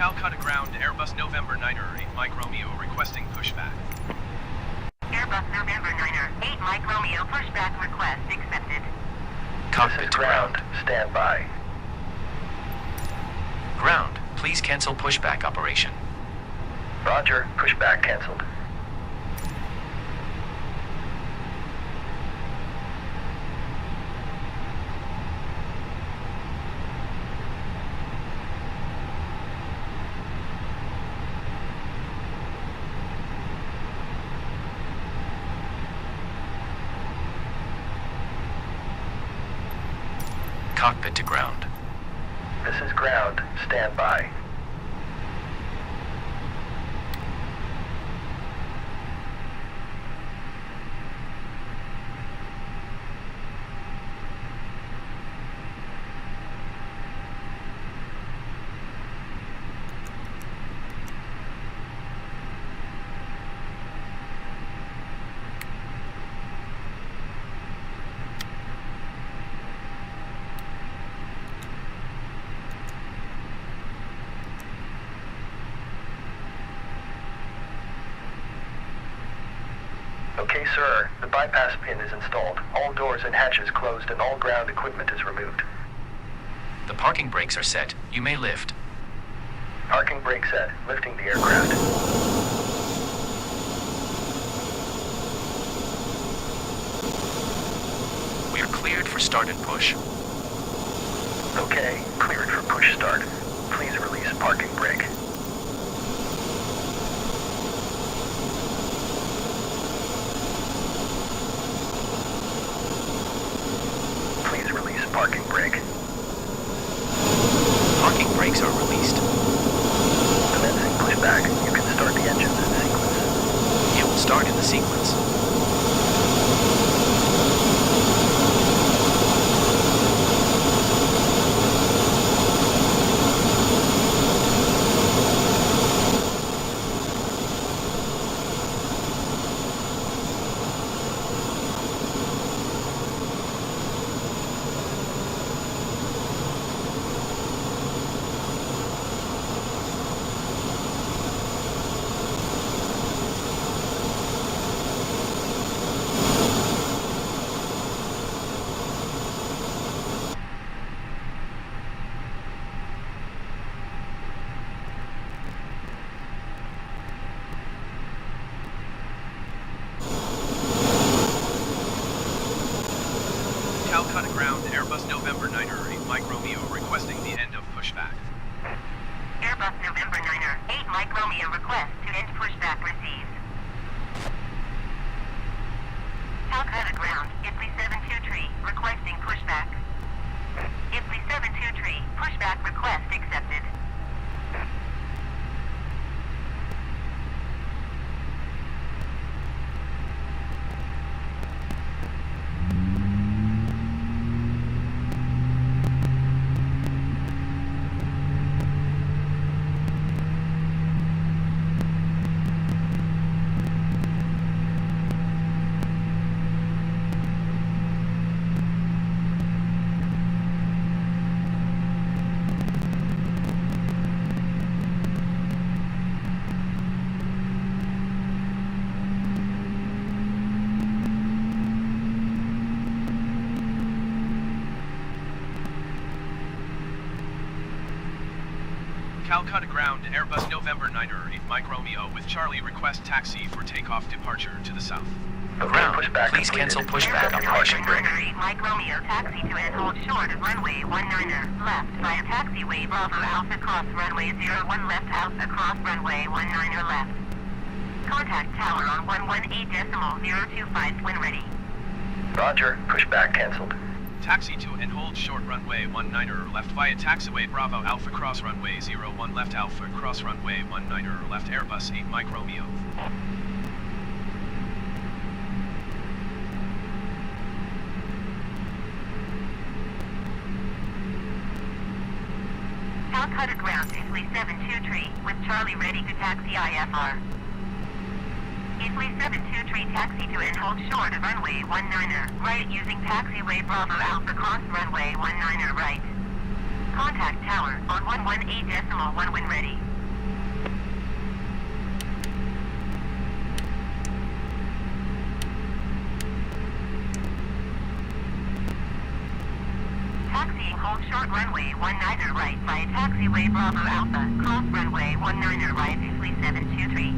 Calcutta ground, Airbus November 9er 8 Mike Romeo requesting pushback. Airbus November 9er 8 Mike Romeo pushback request accepted. Cockpit to ground. Stand by. Ground, please cancel pushback operation. Roger. Pushback canceled. Cockpit to ground. This is ground. Stand by. Okay, sir. The bypass pin is installed. All doors and hatches closed and all ground equipment is removed. The parking brakes are set. You may lift. Parking brake set. Lifting the aircraft. We are cleared for start and push. Okay, cleared for push start. Please release parking brake. Please release parking brake. Parking brakes are released. Commencing pushback. You can start the engines in sequence. It will start in the sequence. Calcutta ground, Airbus November 9er 8 Mike Romeo requesting the end of pushback. Airbus November 9er, 8 Mike Romeo request to end pushback received. Calcutta ground, Italy 72 tree, requesting pushback. Italy 72 tree, pushback request accepted. Calcutta ground, Airbus November 9er 8 Mike Romeo with Charlie request taxi for takeoff departure to the south. Okay, Ground. pushback Please completed. cancel pushback Airbus on Parking November brake. 9er 8 Mike Romeo taxi to and hold short of runway 19er left via taxiway Bravo Alpha cross runway 01 left Alpha cross runway 19er left. Contact tower on 118.025 when ready. Roger. Pushback canceled. Taxi to and hold short runway 19er left via taxiway Bravo Alpha cross runway 01 left Alpha cross runway 19er left Airbus 8 Mike Romeo. Calcutta ground, Italy 72 tree, with Charlie ready to taxi IFR. Italy 72 tree taxi to and hold short of runway 19er, right using taxiway Bravo Alpha cross runway 19er right. Contact tower on 118.1 when ready. Taxiing hold short runway 19er right via taxiway Bravo Alpha, cross runway 19er right, Italy 723.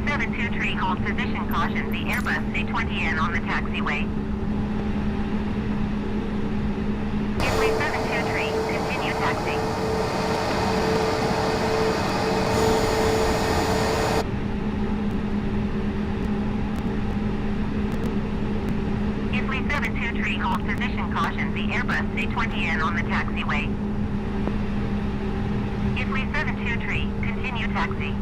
72 tree, hold position, caution, the Airbus A20N on the taxiway. Ifly 72 tree, continue taxi. Ifly 72 tree, hold position, caution, the Airbus A20N on the taxiway. Ifly 72 tree, continue taxi.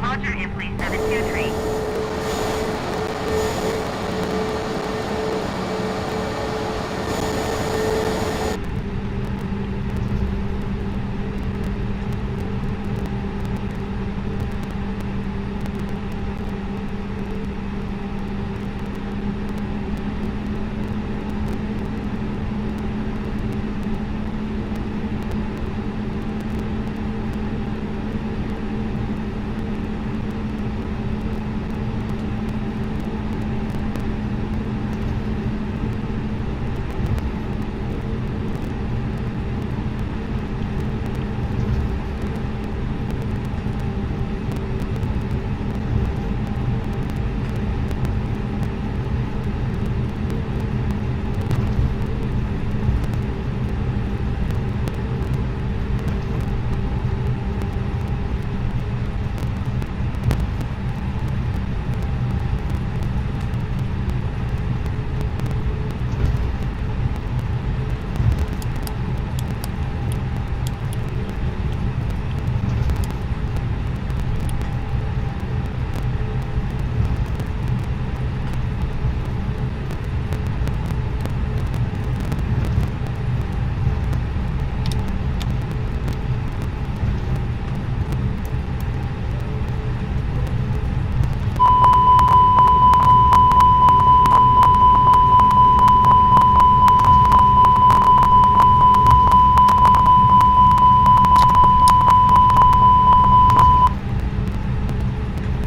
Roger, Ifly 72 tree.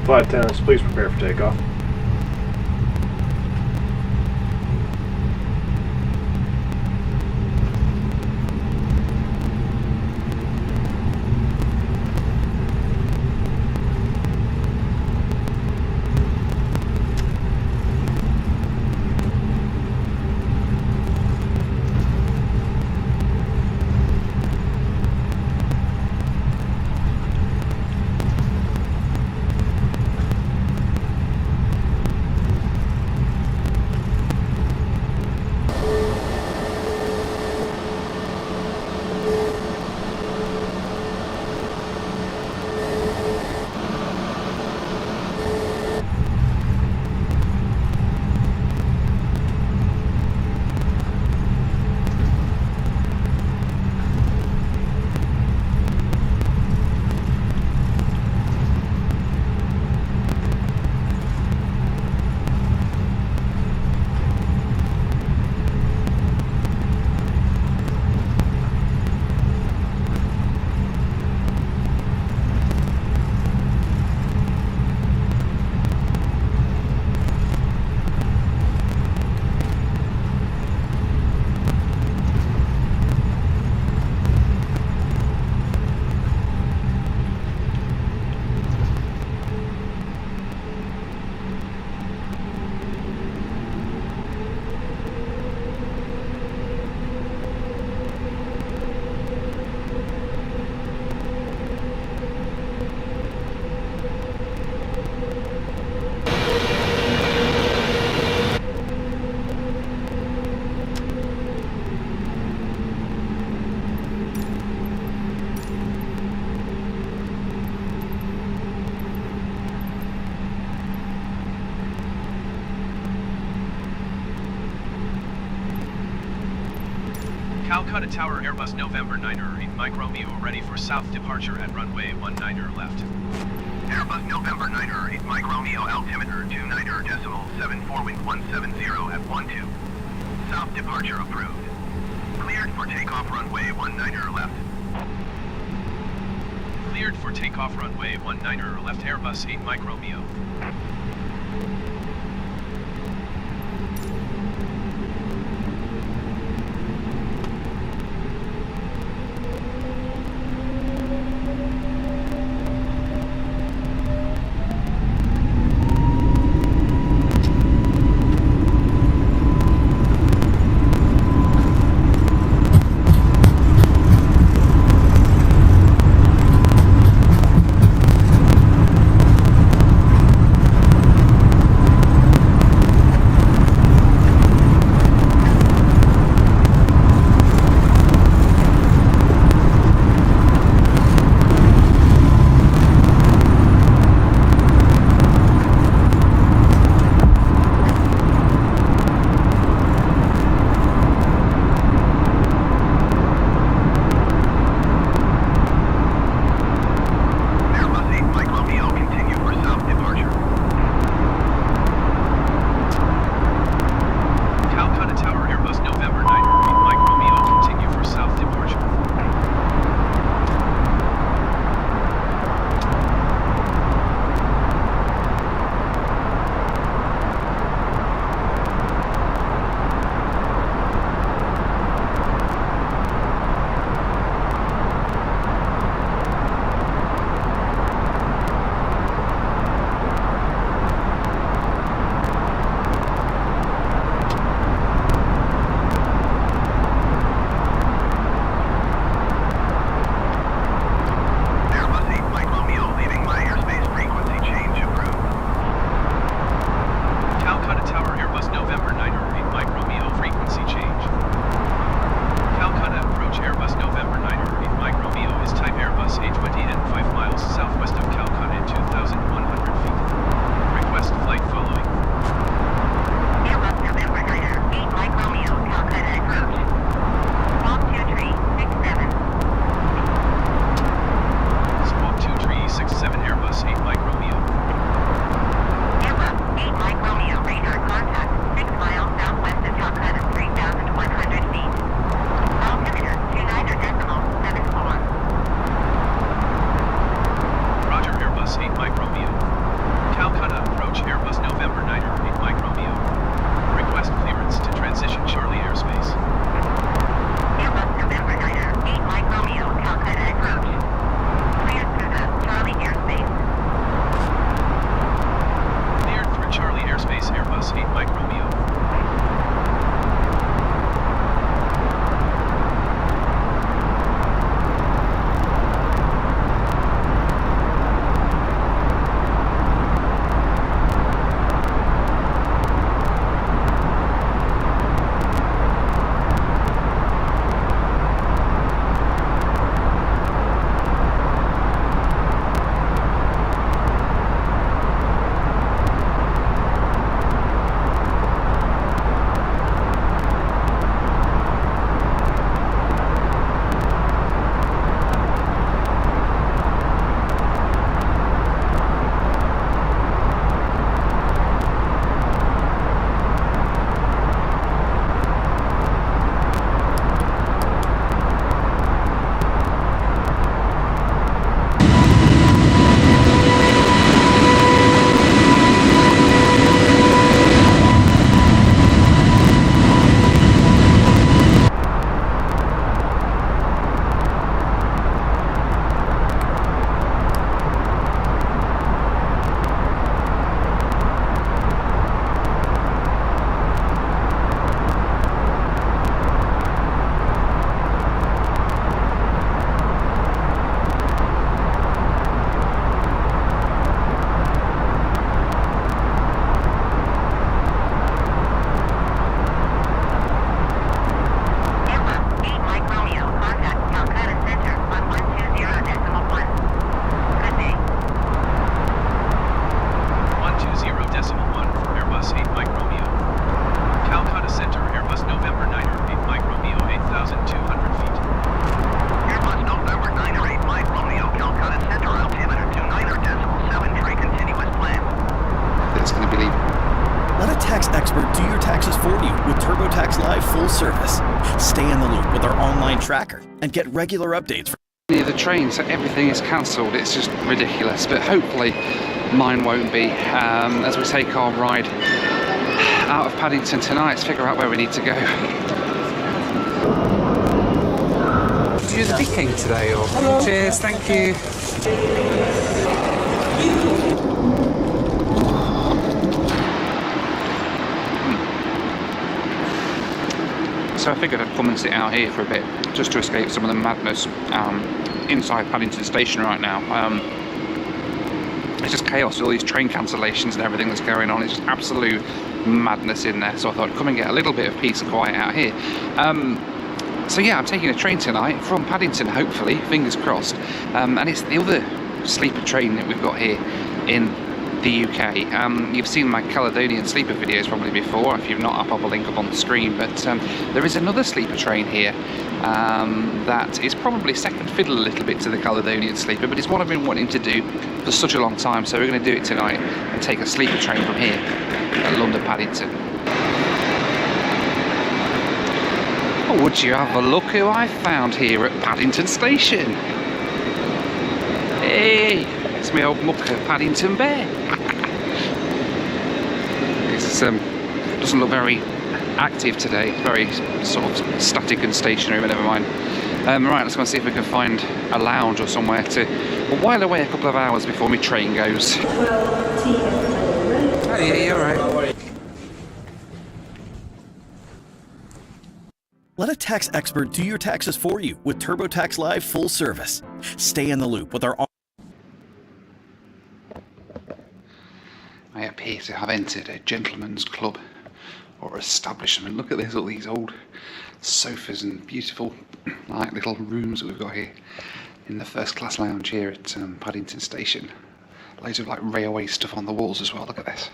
Flight attendants, please prepare for takeoff. Calcutta Tower Airbus November 9er, Mike Romeo ready for south departure at runway 19er left. Airbus November 9er, Mike Romeo altimeter 29er decimal 74 wind 170 at 12. South departure approved. Cleared for takeoff runway 19er left. Cleared for takeoff runway 19er left Airbus 8 Mike Romeo. tax expert do your taxes for you with TurboTax Live full service. Stay in the loop with our online tracker and get regular updates. Near the train, so everything is cancelled. It's just ridiculous, but hopefully mine won't be. As we take our ride out of Paddington tonight to figure out where we need to go. Did you do the picking today, or? Cheers, thank you. So I figured I'd come and sit out here for a bit, just to escape some of the madness inside Paddington Station right now. It's just chaos, all these train cancellations and everything that's going on. It's just absolute madness in there. So I thought I'd come and get a little bit of peace and quiet out here. So yeah, I'm taking a train tonight from Paddington, hopefully, fingers crossed. And it's the other sleeper train that we've got here in the UK. You've seen my Caledonian sleeper videos probably before. If you've not, I'll pop a link up on the screen. But there is another sleeper train here that is probably second fiddle a little bit to the Caledonian sleeper, but it's what I've been wanting to do for such a long time. So we're going to do it tonight and take a sleeper train from here at London Paddington. Oh, would you have a look who I found here at Paddington Station? Hey, it's my old mucker, Paddington Bear. It's doesn't look very active today. It's very sort of static and stationary, but never mind. Right, let's go and see if we can find a lounge or somewhere to while away a couple of hours before my train goes. Oh yeah, you're right. Let a tax expert do your taxes for you with TurboTax Live full service. Stay in the loop with our... I appear to have entered a gentleman's club or establishment. Look at this, all these old sofas and beautiful like little rooms that we've got here in the first class lounge here at Paddington Station. Loads of like railway stuff on the walls as well, look at this.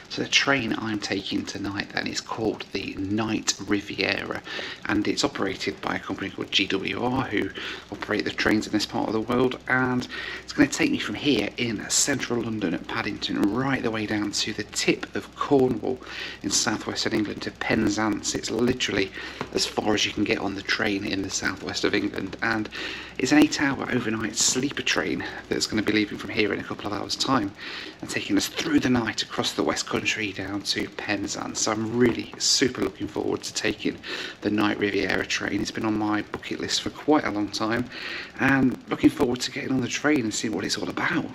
So the train I'm taking tonight then is called the Night Riviera, and it's operated by a company called GWR, who operate the trains in this part of the world, and it's going to take me from here in central London at Paddington right the way down to the tip of Cornwall in southwestern England to Penzance. It's literally as far as you can get on the train in the southwest of England, and it's an 8-hour overnight sleeper train that's going to be leaving from here in a couple of hours time and taking us through the night across the West Country down to Penzance. So I'm really super looking forward to taking the Night Riviera train. It's been on my bucket list for quite a long time, and looking forward to getting on the train and seeing what it's all about.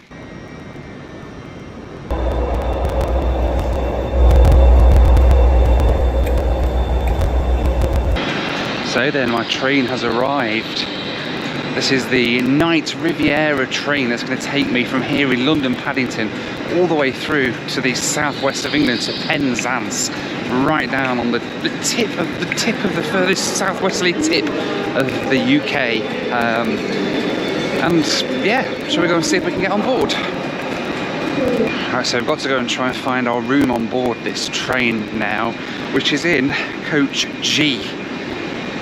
So then my train has arrived. This is the Night Riviera train that's going to take me from here in London Paddington all the way through to the southwest of England to Penzance, right down on the tip of the furthest southwesterly tip of the UK. And yeah, shall we go and see if we can get on board? Alright, so we've got to go and try and find our room on board this train now, which is in coach G.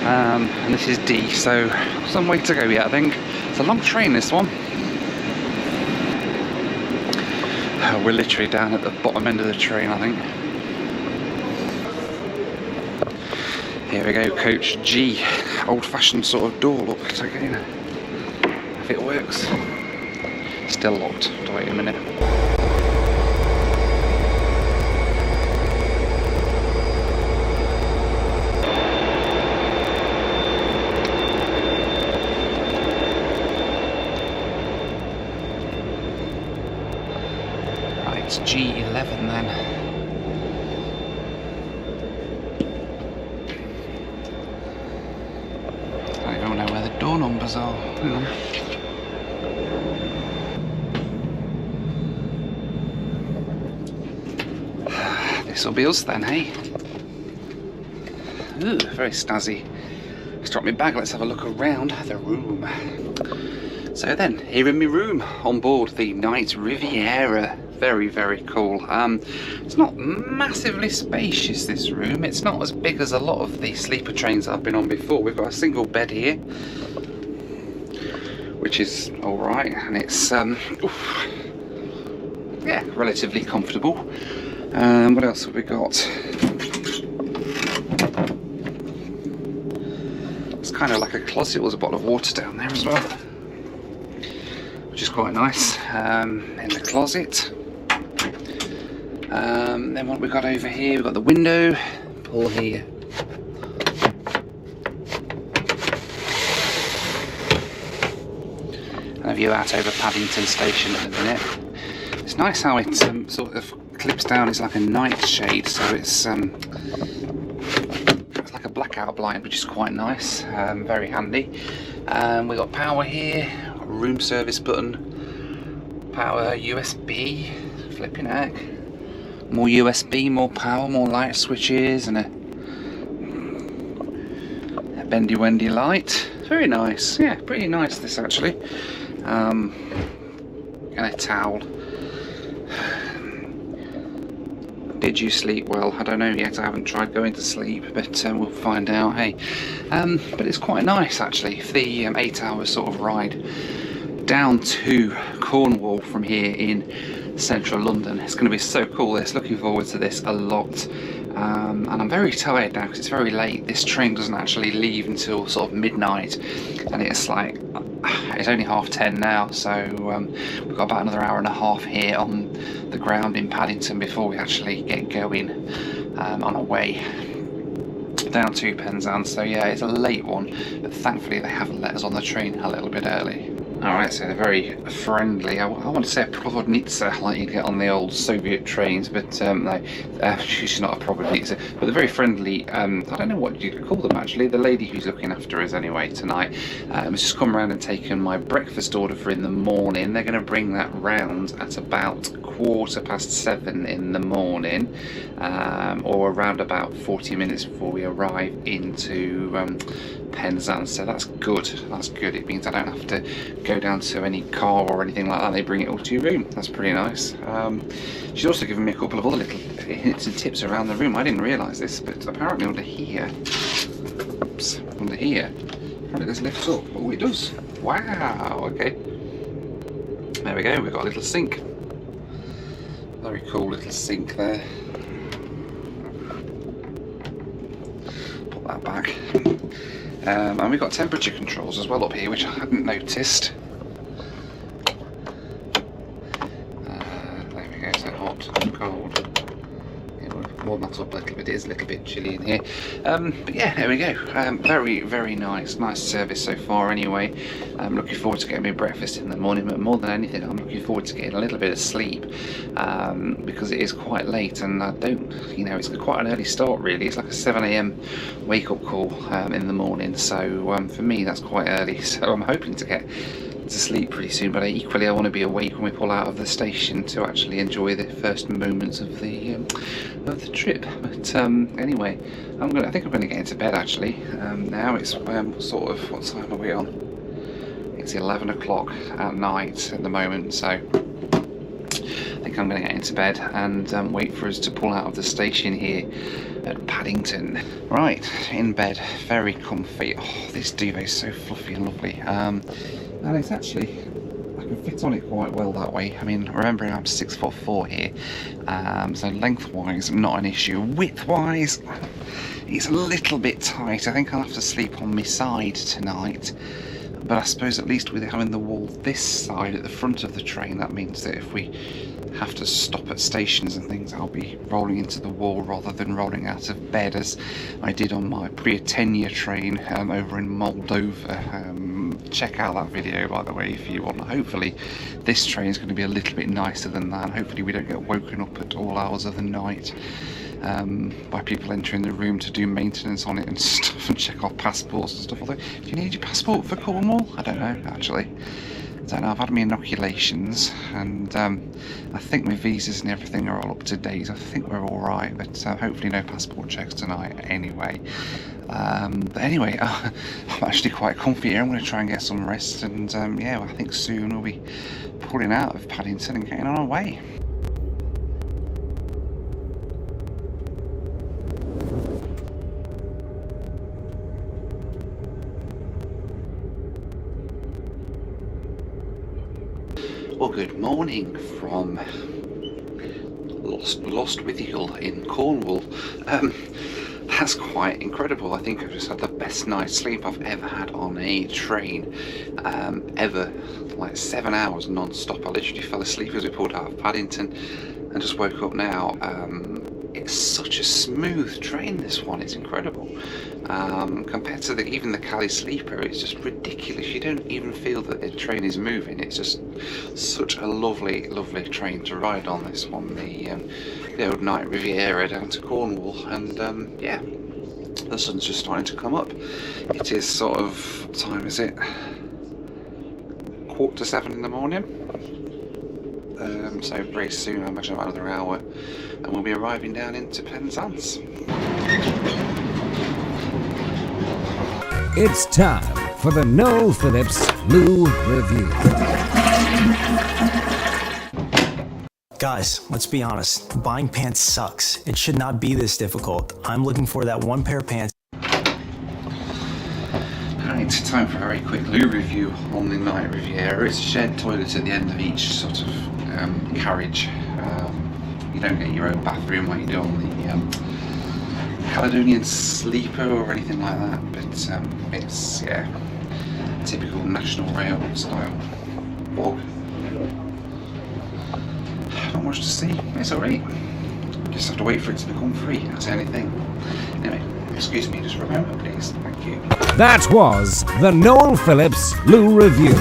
And this is D, so some way to go yet, I think. It's a long train, this one. We're literally down at the bottom end of the train, I think. Here we go, coach G. Old-fashioned sort of door look. Let's get in. If it works. Still locked. Wait a minute. It's G11 then. I don't know where the door numbers are. Hang on. This'll be us then, hey? Ooh, very snazzy. Let's drop my bag, let's have a look around the room. So then, here in my room on board the Night Riviera. Very, very cool. It's not massively spacious, this room. It's not as big as a lot of the sleeper trains I've been on before. We've got a single bed here. which is all right, and it's yeah, relatively comfortable. What else have we got? It's kind of like a closet. There's a bottle of water down there as well, which is quite nice. In the closet. Then what we got over here, we've got the window. Pull here. And a view out over Paddington Station at the minute. It's nice how it sort of clips down. It's like a nightshade, so it's like a blackout blind, which is quite nice. Very handy. We've got power here, a room service button, power USB, flipping heck. More USB, more power, more light switches, and a bendy wendy light. Very nice, yeah, pretty nice this actually. And a towel. Did you sleep well? I don't know yet, I haven't tried going to sleep, but we'll find out, hey. But it's quite nice actually, for the 8-hour sort of ride down to Cornwall from here in central London. It's going to be so cool, this, looking forward to this a lot. And I'm very tired now because it's very late. This train doesn't actually leave until sort of midnight, and it's like, it's only 10:30 now, so we've got about another hour and a half here on the ground in Paddington before we actually get going on our way down to Penzance. So yeah, it's a late one, but thankfully they haven't let us on the train a little bit early. Alright, so they're very friendly. I want to say a Provodnica, like you get on the old Soviet trains, but no, she's not a Provodnica, but they're very friendly. I don't know what you call them actually. The lady who's looking after us anyway tonight has just come around and taken my breakfast order for in the morning. They're going to bring that round at about 7:15 in the morning, or around about 40 minutes before we arrive into Penzance. So that's good. That's good. It means I don't have to go down to any car or anything like that. They bring it all to your room. That's pretty nice. She's also given me a couple of other little hints and tips around the room. I didn't realise this, but apparently under here, oops, under here, apparently this lifts up. Oh, it does. Wow. Okay. There we go. We've got a little sink. Very cool little sink there. Put that back. And we've got temperature controls as well up here, which I hadn't noticed. There we go, so hot and cold. Yeah, we'll warm that up a little bit. It is a little bit chilly in here. But yeah, there we go. Very, very nice. Nice service so far anyway. I'm looking forward to getting my breakfast in the morning, but more than anything, I'm looking forward to getting a little bit of sleep, because it is quite late and I don't, you know, it's quite an early start really. It's like a 7 AM wake up call in the morning, so for me that's quite early, so I'm hoping to get to sleep pretty soon, but equally I want to be awake when we pull out of the station to actually enjoy the first moments of the trip. But anyway, I think I'm going to get into bed actually. Now it's sort of, what time are we on? It's 11 o'clock at night at the moment, so I think I'm going to get into bed and wait for us to pull out of the station here at Paddington. Right, in bed, very comfy. Oh, this duvet is so fluffy and lovely. And it's actually, I can fit on it quite well that way. I mean, remembering I'm 6'4" here, so lengthwise not an issue. Widthwise, it's a little bit tight. I think I'll have to sleep on my side tonight. But I suppose at least with having the wall this side at the front of the train, that means that if we have to stop at stations and things, I'll be rolling into the wall rather than rolling out of bed as I did on my Britannia train over in Moldova. Check out that video, by the way, if you want. Hopefully this train is going to be a little bit nicer than that, and hopefully we don't get woken up at all hours of the night by people entering the room to do maintenance on it and stuff and check our passports and stuff. Although, do you need your passport for Cornwall? I don't know, actually. I don't know. I've had my inoculations and I think my visas and everything are all up to date. I think we're all right, but hopefully no passport checks tonight anyway. But anyway, I'm actually quite comfy here. I'm going to try and get some rest, and yeah, I think soon we'll be pulling out of Paddington and getting on our way. Well, good morning from Lostwithiel in Cornwall. That's quite incredible. I think I've just had the best night's sleep I've ever had on a train, ever. Like 7 hours non-stop. I literally fell asleep as we pulled out of Paddington and just woke up now. It's such a smooth train, this one. It's incredible. Compared to even the Cali Sleeper, it's just ridiculous. You don't even feel that the train is moving. It's just such a lovely, lovely train to ride on, this one. The old Night Riviera down to Cornwall. And yeah, the sun's just starting to come up. It is sort of, what time is it? 6:45 in the morning. So very soon, I imagine about another hour, and we'll be arriving down into Penzance. It's time for the Noel Phillips Lou Review. Guys, let's be honest. Buying pants sucks. It should not be this difficult. I'm looking for that one pair of pants. Right, time for a very quick loo review on the Night Riviera. It's shared toilets at the end of each sort of carriage. You don't get your own bathroom like you do on the Caledonian Sleeper or anything like that, but it's, yeah, typical National Rail style bog. Not much to see. It's alright. Just have to wait for it to become free. That's the only thing. Anyway, excuse me, just remember please. Thank you. That was the Noel Phillips Lou Review.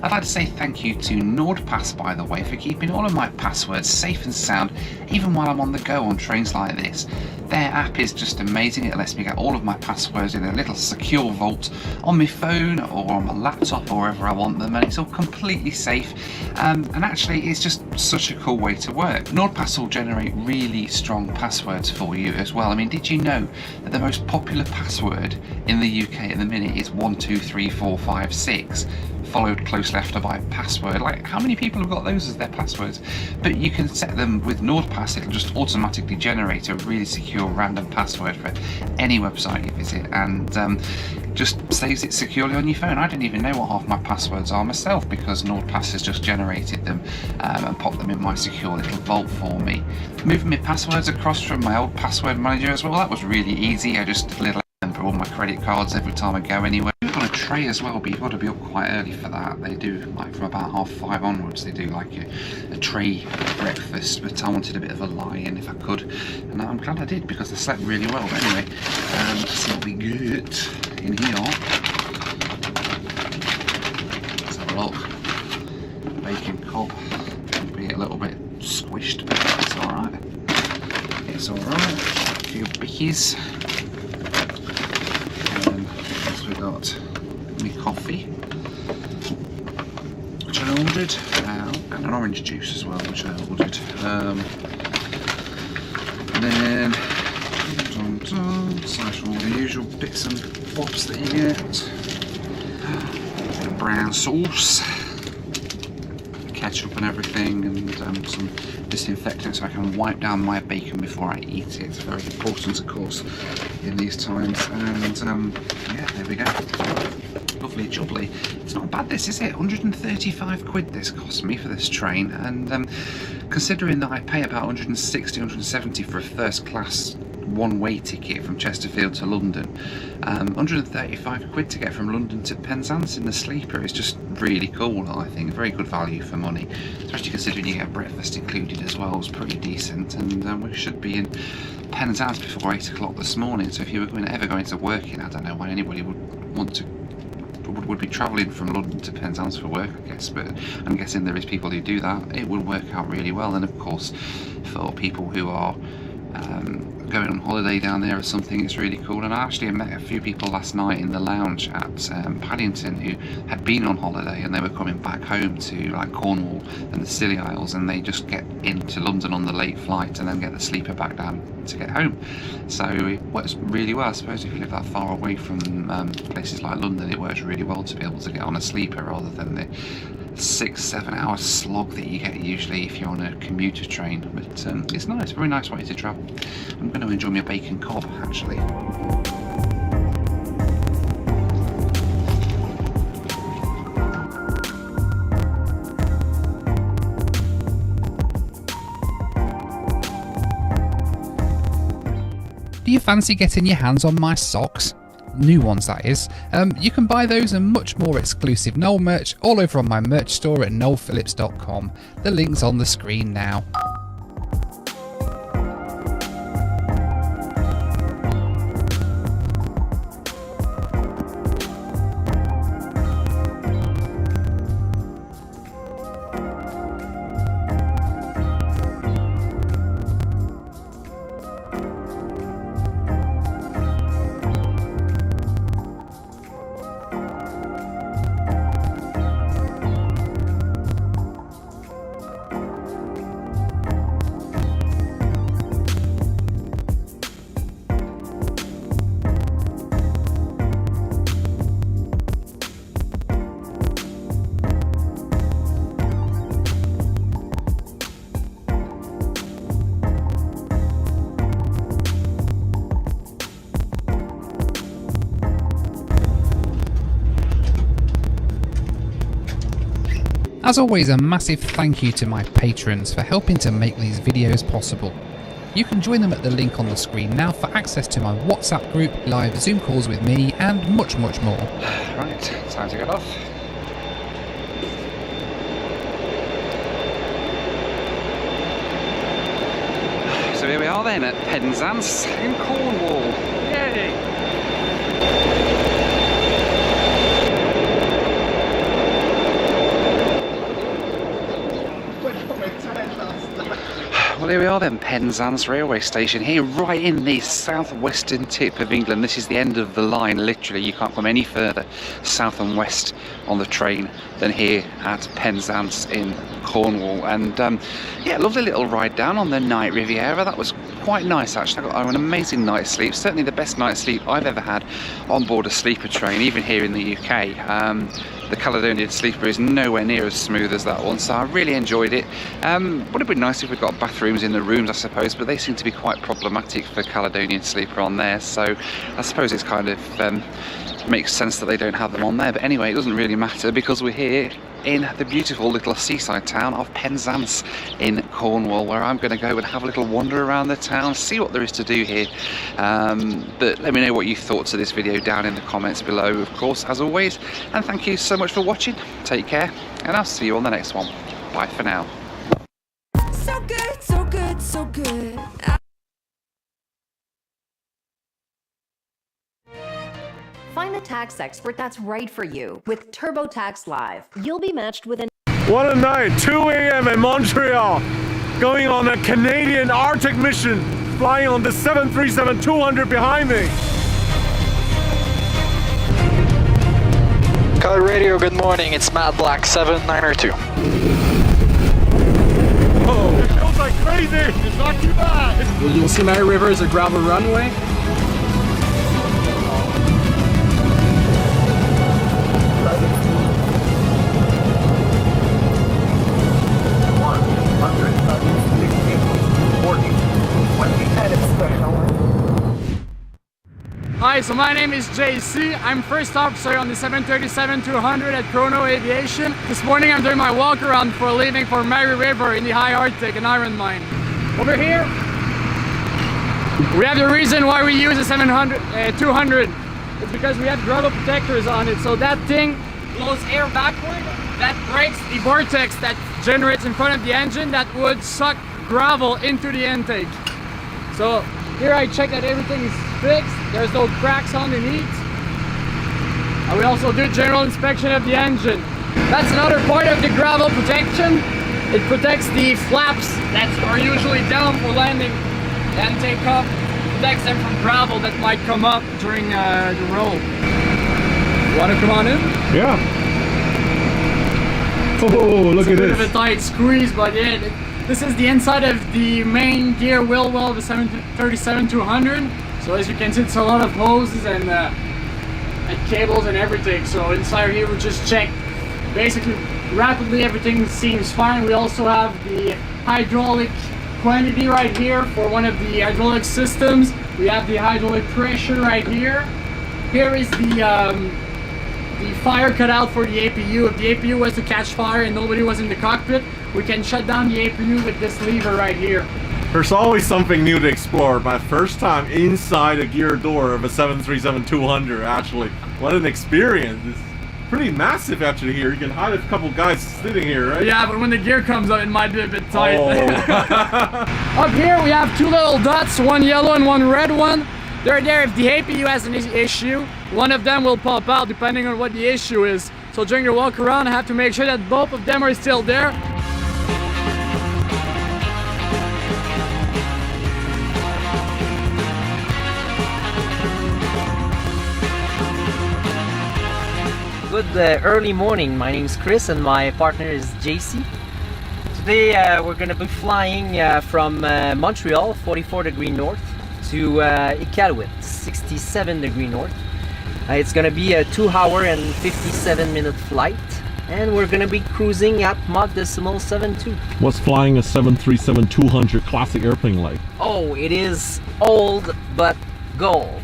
I'd like to say thank you to NordPass, by the way, for keeping all of my passwords safe and sound, even while I'm on the go on trains like this. Their app is just amazing. It lets me get all of my passwords in a little secure vault on my phone or on my laptop or wherever I want them, and it's all completely safe. And actually, it's just such a cool way to work. NordPass will generate really strong passwords for you as well. I mean, did you know that the most popular password in the UK at the minute is 123456? Followed closely after by password. Like, how many people have got those as their passwords? But you can set them with NordPass. It'll just automatically generate a really secure random password for any website you visit, and just saves it securely on your phone. I don't even know what half my passwords are myself, because NordPass has just generated them and popped them in my secure little vault for me. Moving my passwords across from my old password manager as well, that was really easy. I just remember all my credit cards every time I go anywhere. On a tray as well, but you've got to be up quite early for that. They do, like, from about 5:30 onwards, they do like a tray breakfast, but I wanted a bit of a lie-in if I could, and I'm glad I did, because I slept really well. But anyway, let's see what we get in here. Let's have a look. Bacon cob, be a little bit squished, but it's alright. It's alright. A few bickies. We got me coffee, which I ordered, and an orange juice as well, which I ordered. And then aside all the usual bits and bobs that you get, a bit of brown sauce, ketchup and everything, and some disinfectant so I can wipe down my bacon before I eat it. It's very important, of course, in these times. And yeah, there we go. Lovely jubbly. It's not bad, this, is it? 135 quid this cost me for this train, and considering that I pay about 160, 170 for a first class one-way ticket from Chesterfield to London, 135 quid to get from London to Penzance in the sleeper is just really cool. I think very good value for money, especially considering you get breakfast included as well. It's pretty decent, and we should be in Penzance before 8 o'clock this morning. So if you were ever going to work in, I don't know why anybody would want to would be travelling from London to Penzance for work, I guess, but I'm guessing there is people who do that. It would work out really well. And of course, for people who are going on holiday down there or something, it's really cool. And I actually met a few people last night in the lounge at Paddington who had been on holiday, and they were coming back home to like Cornwall and the Scilly Isles, and they just get into London on the late flight and then get the sleeper back down to get home. So it works really well. I suppose if you live that far away from places like London, it works really well to be able to get on a sleeper rather than the 6-7 hour slog that you get usually if you're on a commuter train. But it's nice, very nice way to travel. I'm going to enjoy my bacon cob actually. Do you fancy getting your hands on my socks? New ones, that is. You can buy those and much more exclusive Noel merch all over on my merch store at noelphillips.com. The link's on the screen now. As always, a massive thank you to my patrons for helping to make these videos possible. You can join them at the link on the screen now for access to my WhatsApp group, live Zoom calls with me, and much, much more. Right, time to get off. So here we are then at Penzance in Cornwall. Yay! Well, here we are then, Penzance railway station here, right in the southwestern tip of England. This is the end of the line, literally. You can't come any further south and west on the train than here at Penzance in Cornwall. And yeah, lovely little ride down on the night Riviera. That was quite nice, actually. I got an amazing night's sleep, certainly the best night's sleep I've ever had on board a sleeper train, even here in the UK. The Caledonian Sleeper is nowhere near as smooth as that one, so I really enjoyed it. Would have been nice if we got bathrooms in the rooms, I suppose, but they seem to be quite problematic for Caledonian Sleeper on there, so I suppose it's kind of makes sense that they don't have them on there. But anyway, it doesn't really matter because we're here in the beautiful little seaside town of Penzance in Cornwall, where I'm going to go and have a little wander around the town, see what there is to do here. But let me know what you thought of this video down in the comments below, of course, as always. And thank you so much for watching. Take care, and I'll see you on the next one. Bye for now. So good, so good, so good. Find the tax expert that's right for you with TurboTax Live. You'll be matched with an... What a night! 2 a.m. in Montreal, going on a Canadian Arctic mission, flying on the 737-200 behind me. Color Radio, good morning. It's Matt Black, 7902. Oh, it feels like crazy. It's not too bad. Well, you'll see Mary River as a gravel runway. Hi, so my name is JC. I'm first officer on the 737-200 at Chrono Aviation. This morning I'm doing my walk around for leaving for Mary River in the high Arctic, an iron mine. Over here, we have the reason why we use the 200. It's because we have gravel protectors on it, so that thing blows air backward. That breaks the vortex that generates in front of the engine that would suck gravel into the intake. So here I check that everything is fixed, there's no cracks underneath. And we also do general inspection of the engine. That's another part of the gravel protection. It protects the flaps that are usually down for landing and take up. Protects them from gravel that might come up during the roll. You want to come on in? Yeah. Oh, look at this. It's a bit of a tight squeeze, but yeah, this is the inside of the main gear wheel well of the 737-200. So as you can see, it's a lot of hoses and cables and everything. So inside here we just check. Basically, rapidly everything seems fine. We also have the hydraulic quantity right here for one of the hydraulic systems. We have the hydraulic pressure right here. Here is the fire cutout for the APU. If the APU was to catch fire and nobody was in the cockpit, we can shut down the APU with this lever right here. There's always something new to explore. My first time inside a gear door of a 737-200, actually. What an experience. It's pretty massive actually here. You can hide a couple guys sitting here, right? Yeah, but when the gear comes up, it might be a bit tight. Oh. Up here, we have two little dots, one yellow and one red one. They're there if the APU has an issue. One of them will pop out depending on what the issue is. So during your walk around, I have to make sure that both of them are still there. Good early morning. My name is Chris and my partner is JC. Today we're going to be flying from Montreal, 44° north, to Iqaluit, 67° north. It's going to be a 2-hour and 57-minute flight, and we're going to be cruising at Mach decimal 72. What's flying a 737-200 classic airplane like? Oh, it is old but gold.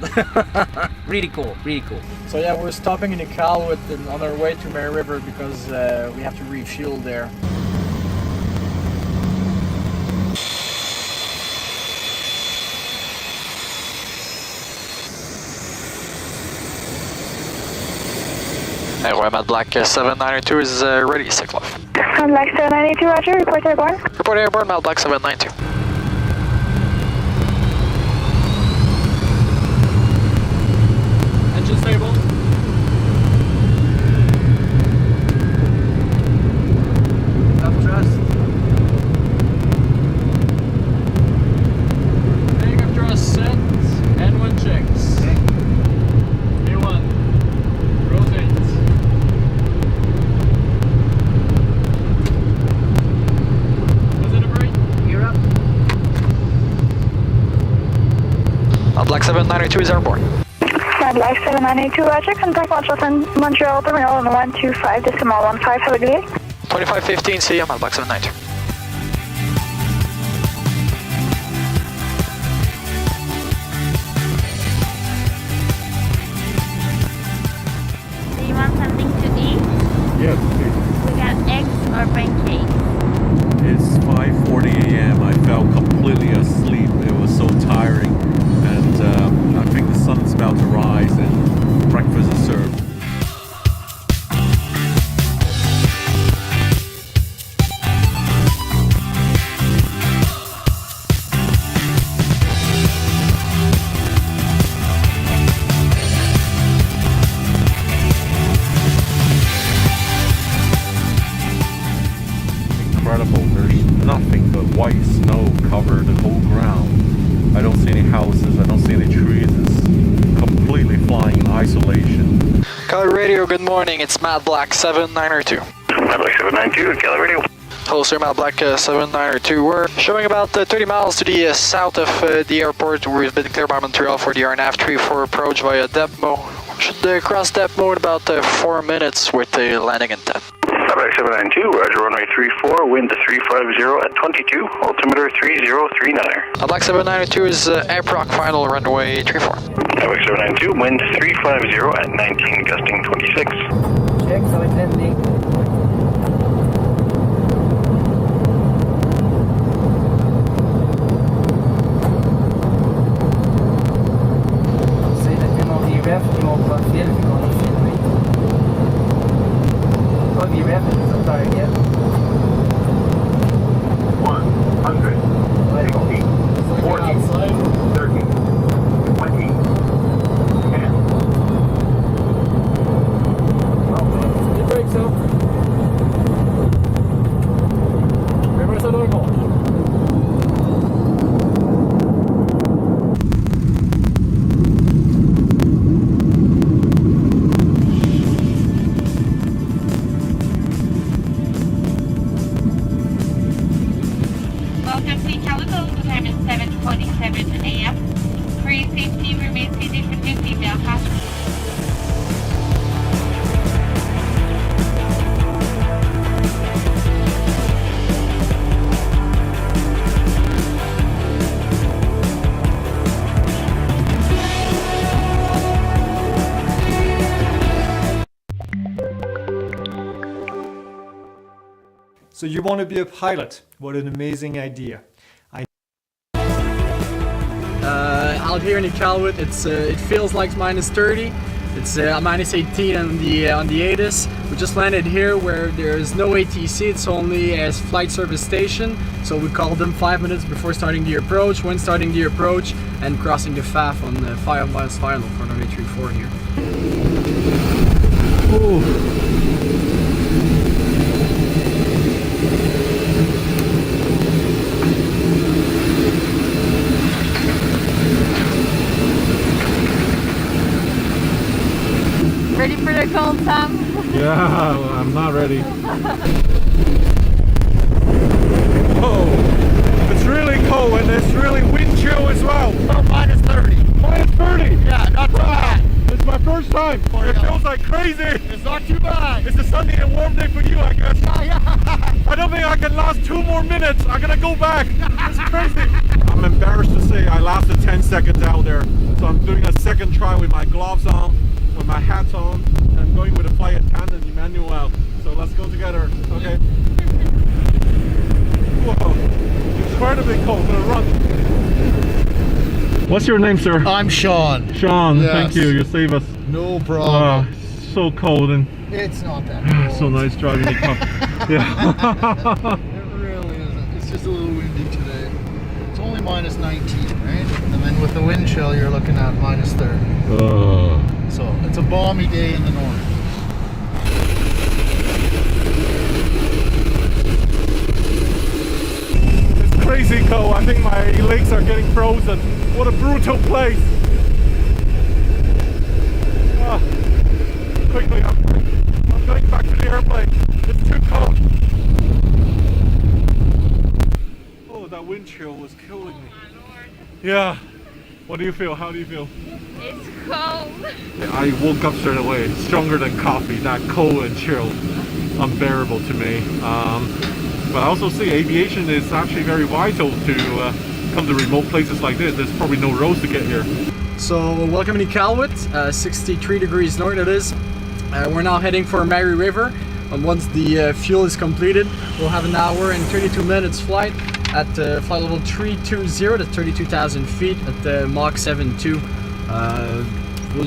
Really cool, really cool. So yeah, we're stopping in Iqaluit and on our way to Mary River because we have to refuel there. Anyway, Mad Black 792 is ready, take off. Mad Black 792, roger, report airborne. Report airborne, Mad Black 792. Engine stable. Up thrust. Take up thrust set. N1 checks. A1. Rotate. Gear up. Mad Black 792 is airborne. Mad Black 792, roger, contact Montreal Terminal on 125.15, have a good day. 2515, see you, Mad Black 792. Do you want something to eat? Yes, please. We got eggs or pancakes. It's 5:40 a.m. I fell completely asleep. It was so tiring. And I think the sun's about to rise and breakfast is served. Incredible. There's nothing but white snow covered the whole ground. I don't see any houses, I don't see any trees. It's completely flying in isolation. Cali Radio, good morning. It's Mad Black 792. Mad Black 792, Cali Radio. Hello, sir. Mad Black 792. We're showing about 30 miles to the south of the airport. We've been cleared by Montreal for the RNAV 34 approach via Depmo. Should cross Depmo in about 4 minutes with the landing intent. Mad Black 792, roger, runway 34, wind 350 at 22, altimeter 3039. Mad Black 792 is AirProc final runway 34. Mad Black 792, wind 350 at 19, gusting 26. Check, ça va être landing. C'est le mon VREF et mon profil vu qu'on est filmé. Pas VREF, c'est un target. 100, 60, 40, 30, 20, 10. The brakes up. Reverse à normal. Welcome to Calico. The time is 7:47 a.m. Free safety remains seated for two female passengers. So you want to be a pilot? What an amazing idea. out here in Iqaluit, it feels like minus 30. It's minus 18 on the ATIS. We just landed here where there's no ATC, it's only a flight service station. So we called them 5 minutes before starting the approach, when starting the approach, and crossing the FAF on the 5 miles final for an 834 here. Ooh. Ready for the cold, Sam? Yeah, I'm not ready. Oh, it's really cold and it's really wind chill as well. Oh, minus 30. Minus 30? Yeah, not too bad. It's my first time. It feels like crazy. It's not too bad. It's a sunny and warm day for you, I guess. Yeah. I don't think I can last 2 more minutes. I'm gonna go back. It's crazy. I'm embarrassed to say I lasted 10 seconds out there. So I'm doing a second try with my gloves on, with my hat on, and I'm going with a flight attendant, Emmanuel. So let's go together, okay? Whoa, incredibly cold. I'm gonna run. What's your name, sir? I'm Sean. Sean, yes. Thank you. You save us. No problem. So cold and it's not that cold. So nice driving the car. Yeah. It really isn't. It's just a little windy today. It's only minus 19, right? And then with the wind chill, you're looking at minus 30. So it's a balmy day in the north. It's crazy cold. I think my legs are getting frozen. What a brutal place. Quickly, I'm going back to the airplane. It's too cold. Oh, that wind chill was killing me. Yeah. What do you feel? How do you feel? It's cold. I woke up straight away. It's stronger than coffee. That cold and chill, unbearable to me. But I also see aviation is actually very vital to come to remote places like this. There's probably no roads to get here. So welcome to Iqaluit, 63 degrees north it is. We're now heading for Mary River. Once the fuel is completed, we'll have an hour and 32 minutes flight at flight level 320 to 32,000 feet at the Mach 7.2.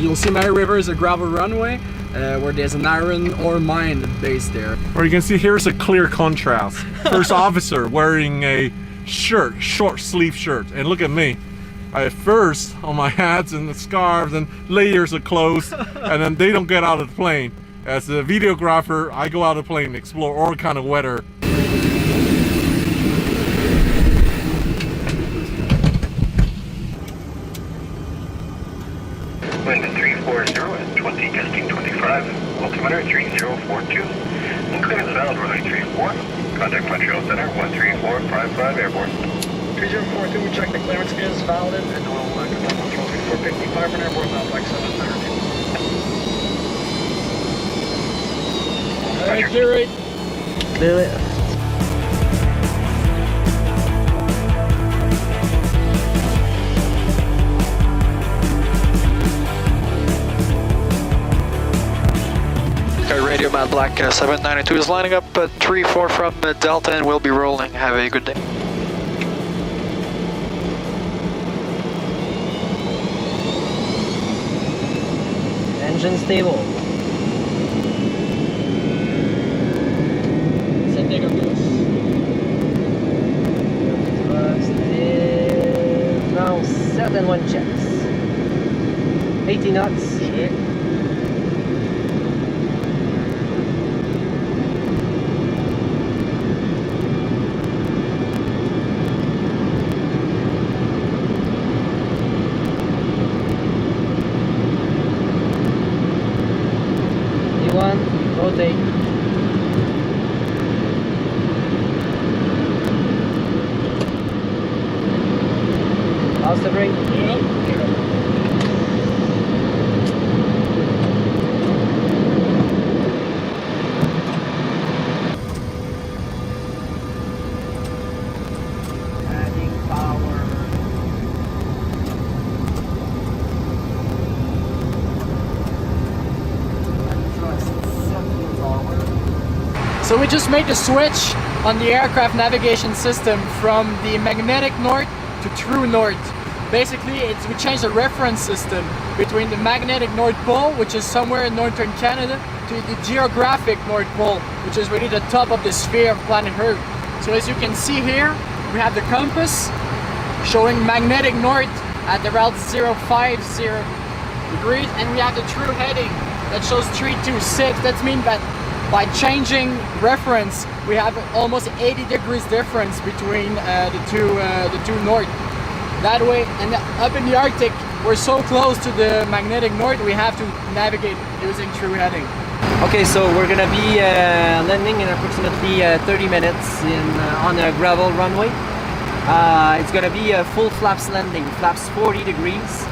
You'll see Mary River is a gravel runway where there's an iron ore mine based there. Or you can see here's a clear contrast. First officer wearing a shirt, short sleeve shirt, and look at me. I have furs on my hats and the scarves and layers of clothes, and then they don't get out of the plane. As a videographer, I go out of the plane and explore all kind of weather. Wind at 340 at 20, gusting 25, altimeter 3042. And clearance valid runway 34. Contact Montreal Center 13455 airborne. 3042, we check the clearance is valid and we'll contact Montreal 3455 for an airborne bound like 730. Alright, clear right. Clear left. Okay, Radio Mad Black 792 is lining up at 34 from Delta and we'll be rolling. Have a good day. Engine stable. Now set and 1 checks. 80 knots. Check. Rotate. How's the brake? Adding power. So we just made the switch on the aircraft navigation system from the magnetic north to true north. Basically, we changed the reference system between the magnetic North Pole, which is somewhere in northern Canada, to the geographic North Pole, which is really the top of the sphere of planet Earth. So as you can see here, we have the compass showing magnetic north at around 050 degrees, and we have the true heading that shows 326. That means that by changing reference, we have almost 80 degrees difference between the two north. That way, and up in the Arctic, we're so close to the magnetic north, we have to navigate using true heading. Okay, so we're gonna be landing in approximately 30 minutes on a gravel runway. It's gonna be a full flaps landing, flaps 40 degrees.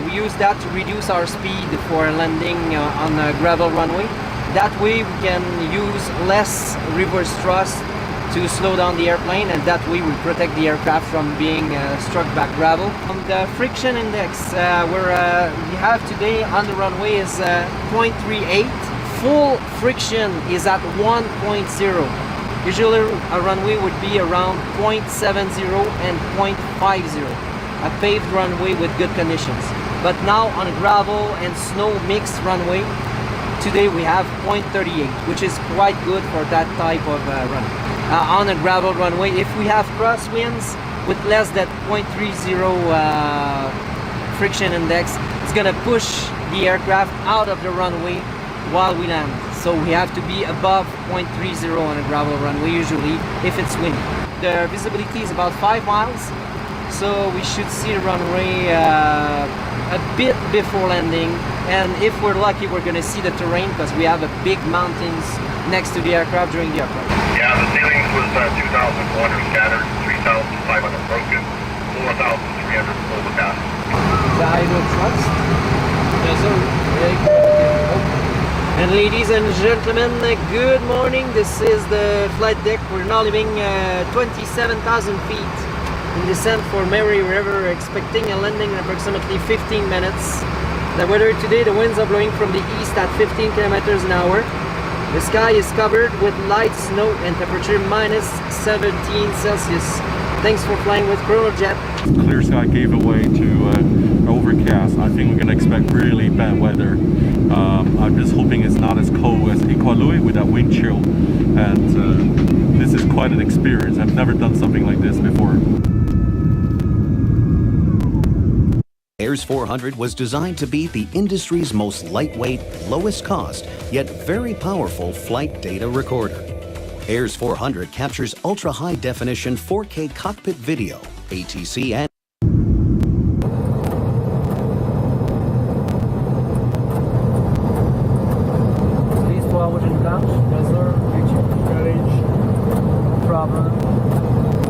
We use that to reduce our speed for landing on a gravel runway. That way we can use less reverse thrust to slow down the airplane, and that way we protect the aircraft from being struck by gravel. The friction index we have today on the runway is 0.38. Full friction is at 1.0. Usually a runway would be around 0.70 and 0.50. A paved runway with good conditions. But now on a gravel and snow mixed runway, today we have 0.38, which is quite good for that type of runway. On a gravel runway, if we have crosswinds with less than 0.30 friction index, it's gonna push the aircraft out of the runway while we land. So we have to be above 0.30 on a gravel runway usually if it's windy. The visibility is about 5 miles, so we should see the runway a bit before landing, and if we're lucky we're gonna see the terrain because we have a big mountains next to the aircraft during the aircraft. Yeah, the ceilings was 2,400 scattered, 3,500 broken, 4,300 overcast. The idle thrust. Yes, sir. And ladies and gentlemen, good morning. This is the flight deck. We're now leaving 27,000 feet in descent for Mary River, expecting a landing in approximately 15 minutes. The weather today, the winds are blowing from the east at 15 kilometers an hour. The sky is covered with light snow and temperature minus 17 Celsius. Thanks for flying with ChronoJet. Clear sky gave away to overcast. I think we're going to expect really bad weather. I'm just hoping it's not as cold as Iqaluit with that wind chill. And this is quite an experience. I've never done something like this before. Airs 400 was designed to be the industry's most lightweight, lowest cost, yet very powerful flight data recorder. Airs 400 captures ultra-high definition 4K cockpit video, ATC and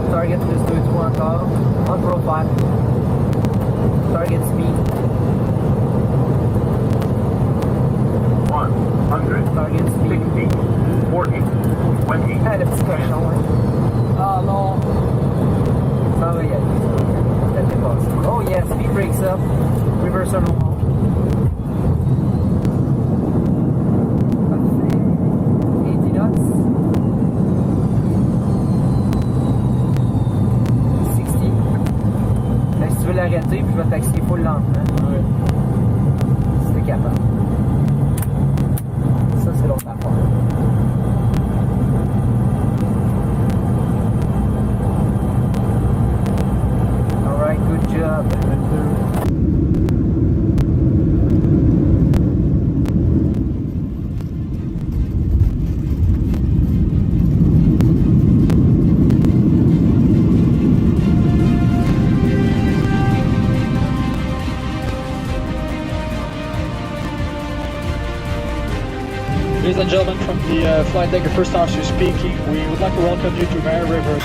Target is to its one car, on profile. Target speed 100, target speed 60, 40, 20. And it's special. Oh no. Oh yeah. That's impossible. Oh yeah, speed breaks up. Reverse on normal. Let's see. 80 knots. 60. Là, si tu veux l'arrêter, puis je vais taxer full lentement. Ouais. Si t'es capable. Ça, c'est l'autre affaire. Alright, good job. Ladies and gentlemen, from the flight deck, first officer speaking, we would like to welcome you to Mary River.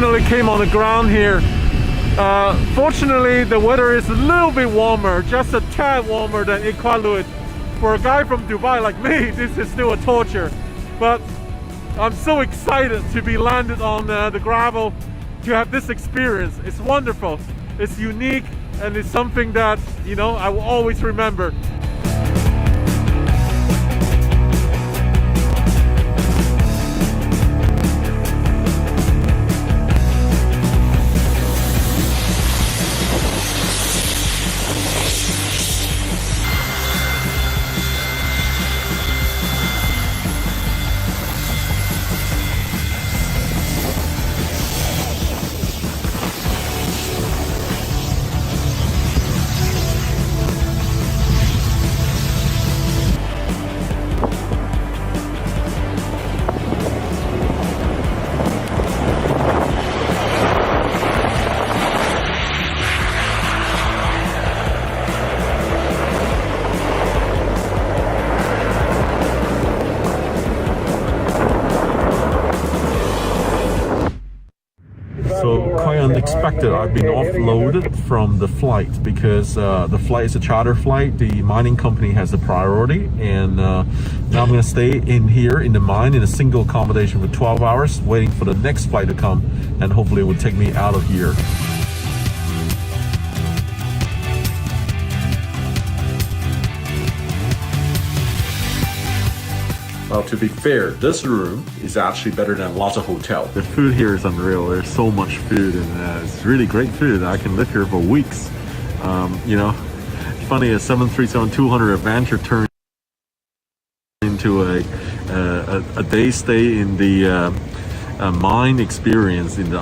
finally came on the ground here. Fortunately, the weather is a little bit warmer, just a tad warmer than Iqaluit. For a guy from Dubai like me, this is still a torture. But I'm so excited to be landed on the gravel, to have this experience. It's wonderful, it's unique, and it's something that, you know, I will always remember. So quite unexpected, I've been offloaded from the flight because the flight is a charter flight. The mining company has the priority, and now I'm going to stay in here in the mine in a single accommodation for 12 hours, waiting for the next flight to come, and hopefully it will take me out of here. Well, to be fair, this room is actually better than lots of hotels. The food here is unreal. There's so much food, and it's really great food. I can live here for weeks. You know, funny, a 737-200 Adventure turned into a day stay in the mine experience in the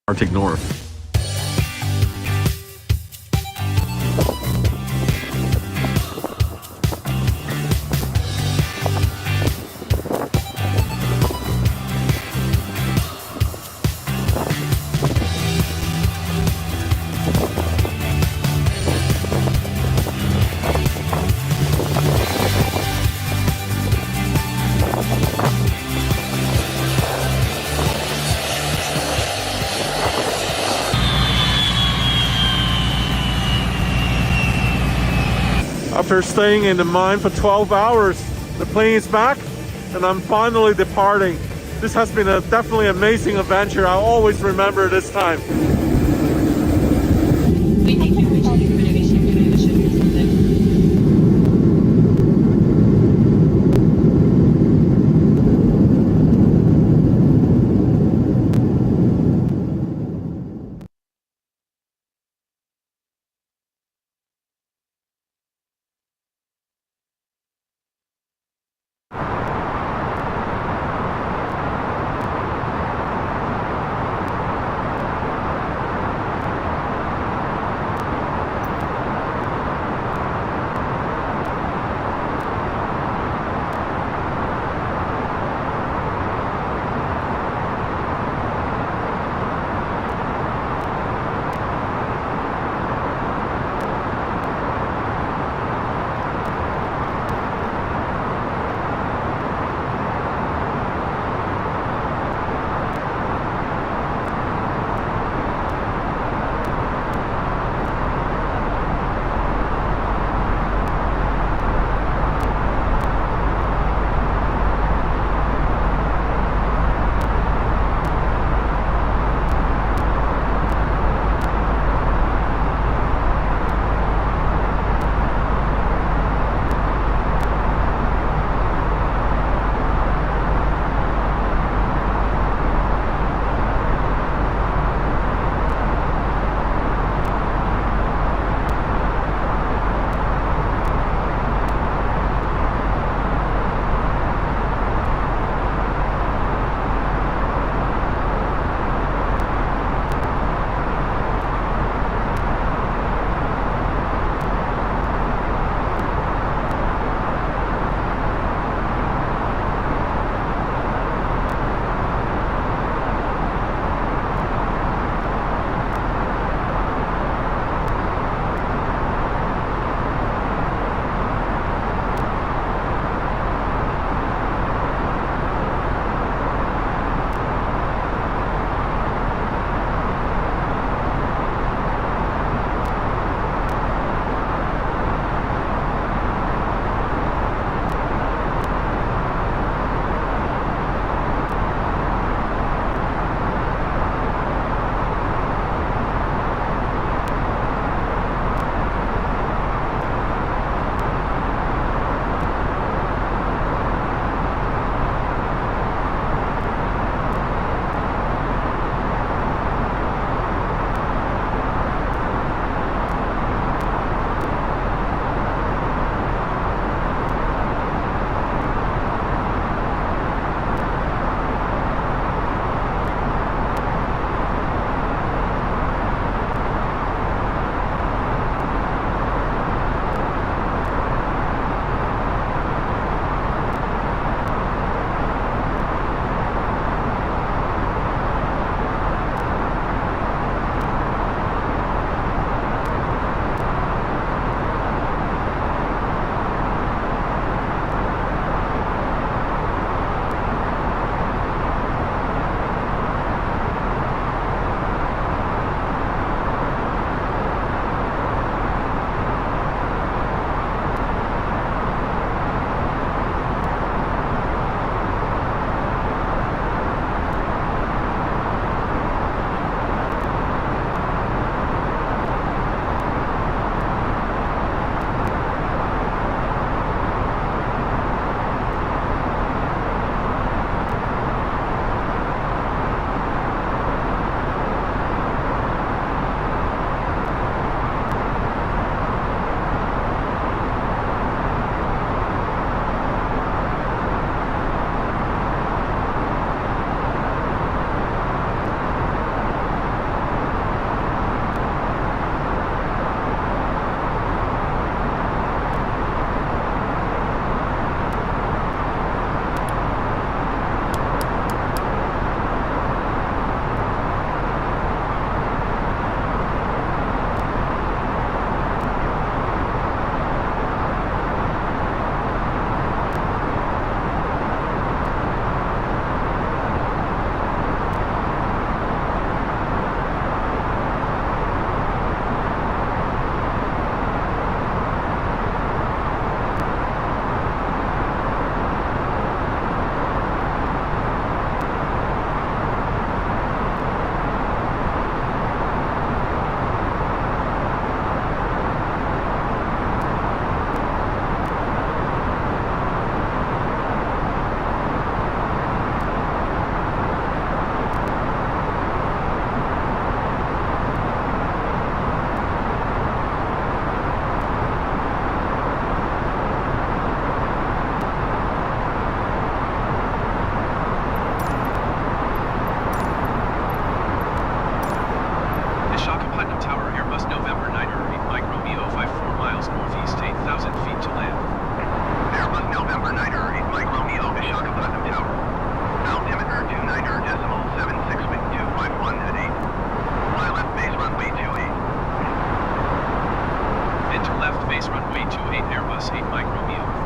Arctic North. After staying in the mine for 12 hours, the plane is back and I'm finally departing. This has been a definitely amazing adventure. I'll always remember this time. course 8 Mike Romeo.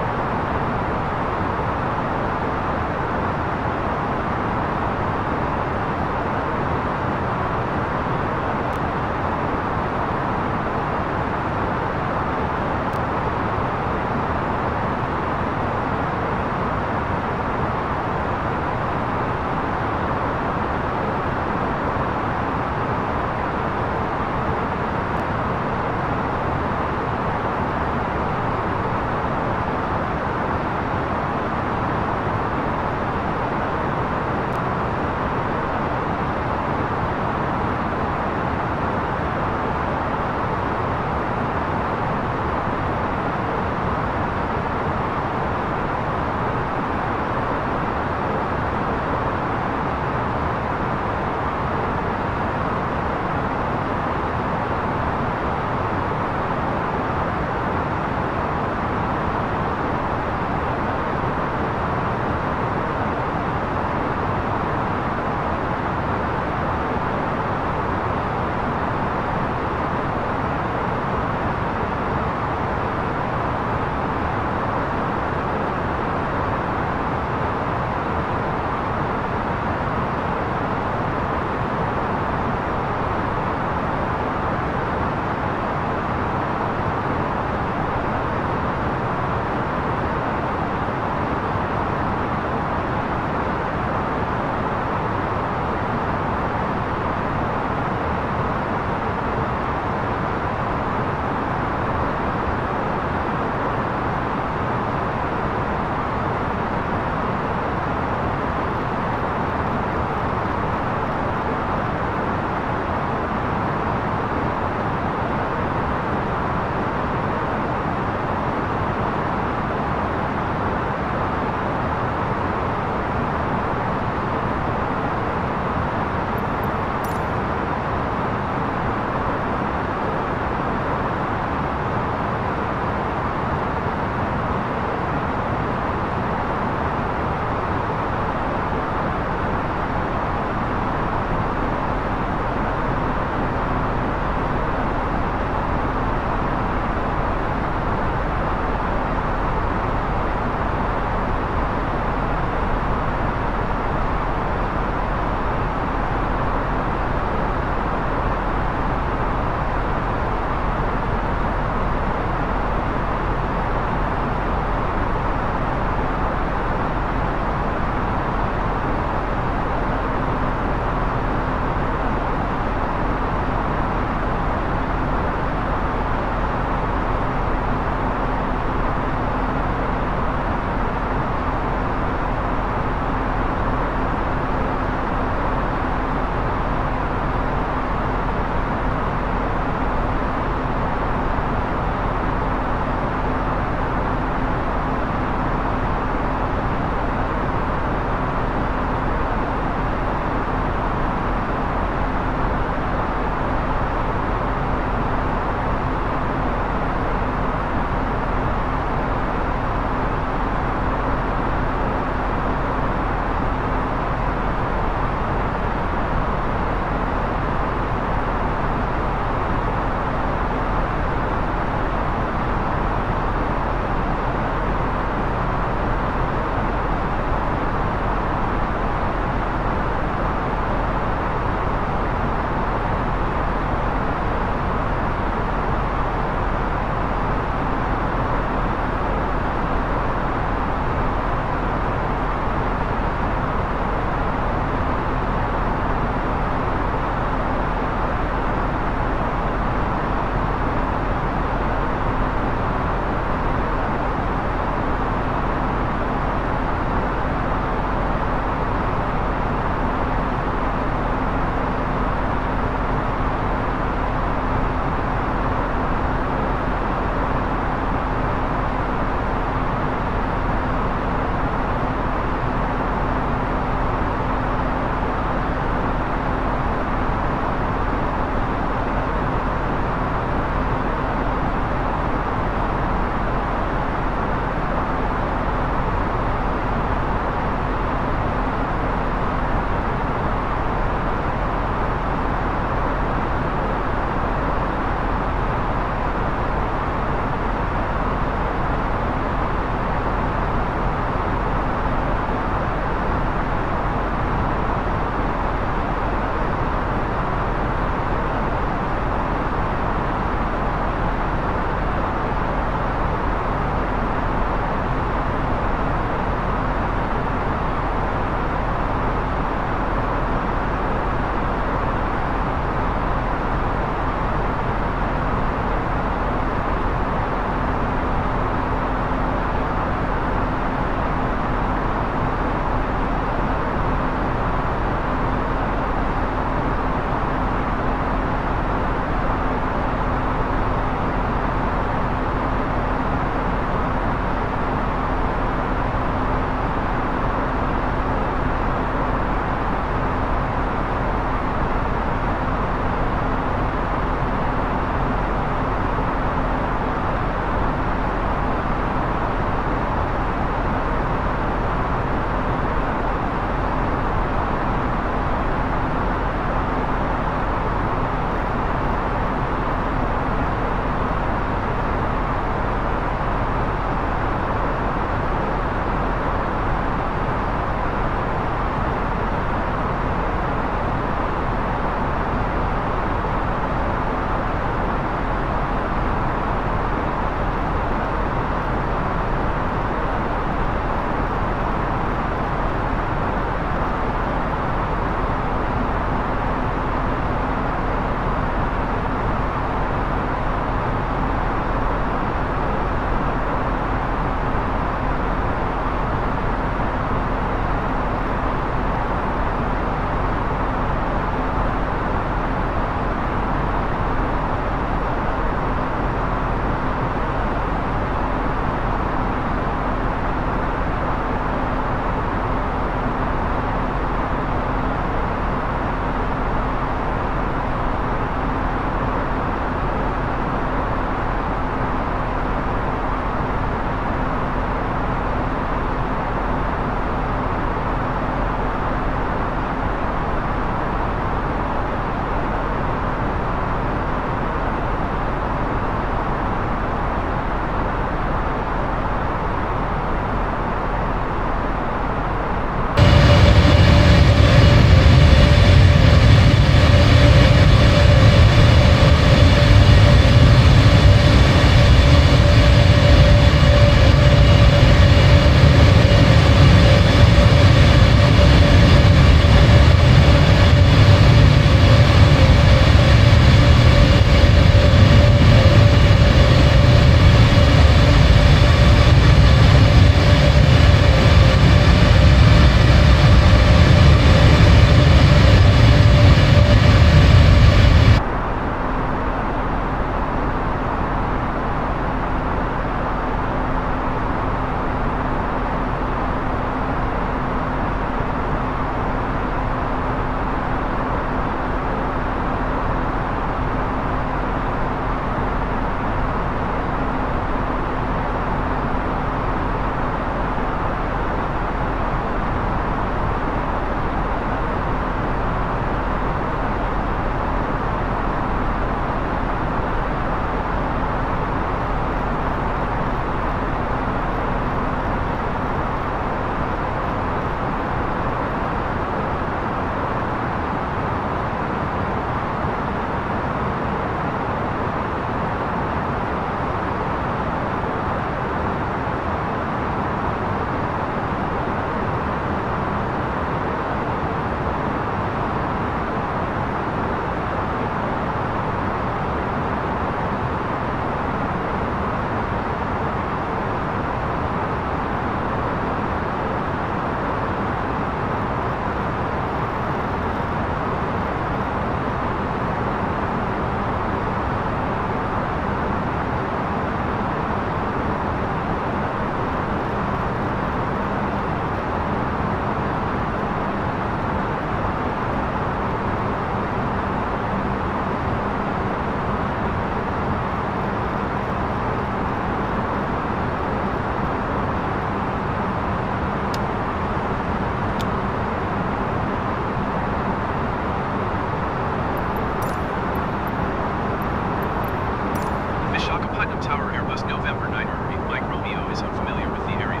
Visakhapatnam Tower Airbus November 9er 8 Mike Romeo is unfamiliar with the area.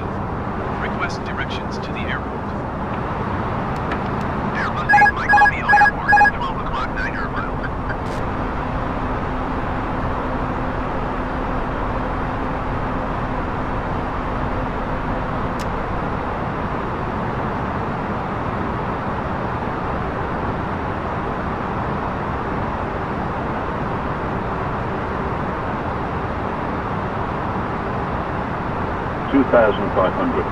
Request directions to the airport. Airbus 8 Mike Romeo Airport, 12 o'clock 9er miles. $2,500.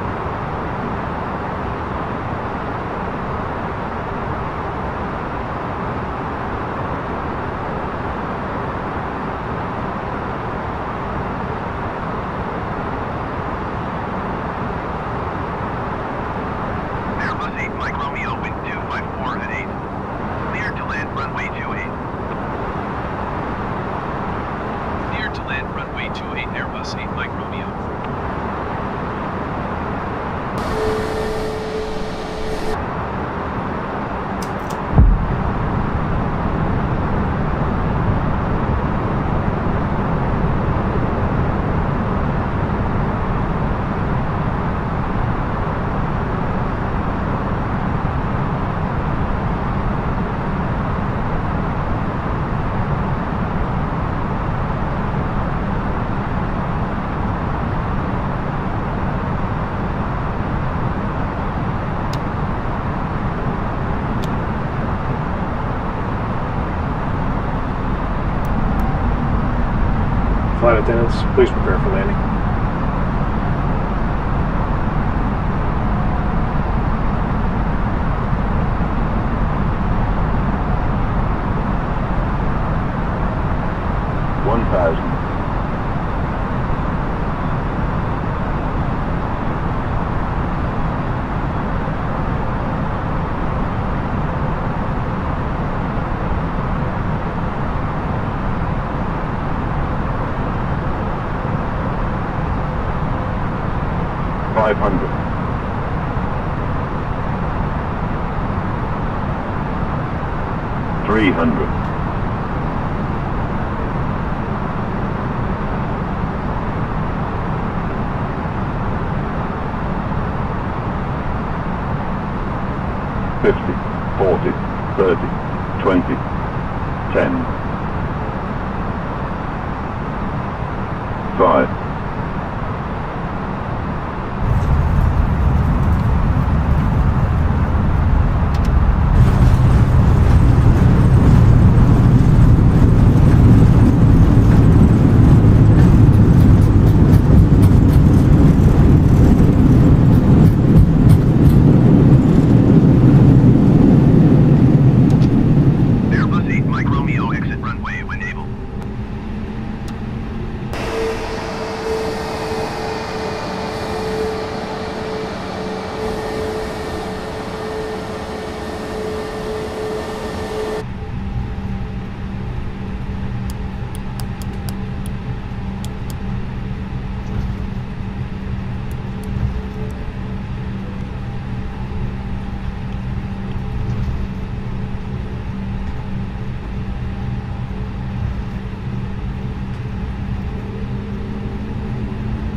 Airbus 8 Mike Romeo, wind 254 at 8. Cleared to land runway 28. Cleared to land runway 28 Airbus 8 Mike Romeo. Flight attendants, please prepare for landing. $1,000. $500. $300. $50, $40, $30, $20, $10, $5. Airbus 8 Mike Romeo, exit runway when able.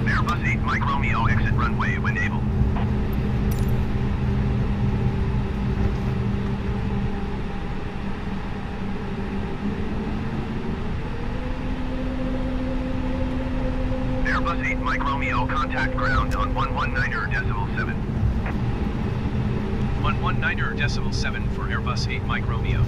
Airbus 8 Mike Romeo, exit runway when able. Airbus 8 Mike Romeo, contact ground on 119.7. 119.7 for Airbus 8 Mike Romeo.